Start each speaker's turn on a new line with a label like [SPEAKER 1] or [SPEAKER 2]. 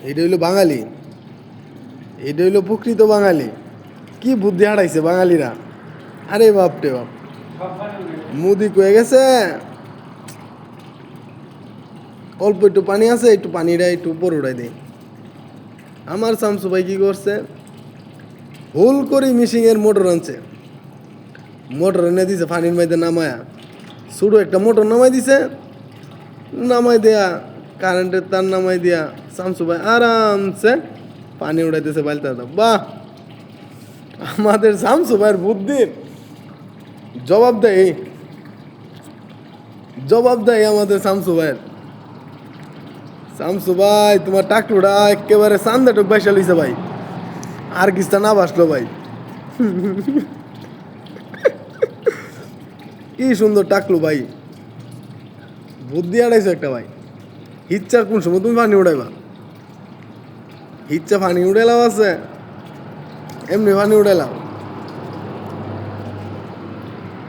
[SPEAKER 1] এটা হইলো বাঙালি, এটা হইলো প্রকৃত বাঙালি। কি বুদ্ধি হারাইছে বাঙালিরা! আরে বাপ রে বাপ, মুদি কয়ে গেছে অল্প একটু পানি আছে, একটু পানিটা একটু উপর উঠাই দেয়। আমার শামসু ভাই কি করছে, ভুল করে মিশিংয়ের মোটর আনছে, মোটর এনে দিছে পানির মধ্যে নামায়া, ছোটো একটা মোটর নামাই দিছে, নামাই দেয়া কারেন্টের তার নামাই দিয়া শামসু ভাই আরামসে পানি উড়াইতেছে বালতা। বাহ, আমাদের শামসু ভাইয়ের বুদ্ধির জবাব দেয়, জবাব দেয় আমাদের শামসু ভাইয়ের। শামসু ভাই তোমার টাকলুটা একেবারে চান্দা টুক বাইসা লইছে ভাই, আর কিস্তা না বাসলো ভাই। কি সুন্দর টাকলু ভাই, বুদ্ধি আড়াইছো একটা ভাই। হিচ্ছা কোন সময় তুমি পানি উড়াইবা? হিচ্ছা পানি উড়াইলাম আছে, এমনি পানি উড়াইলাম।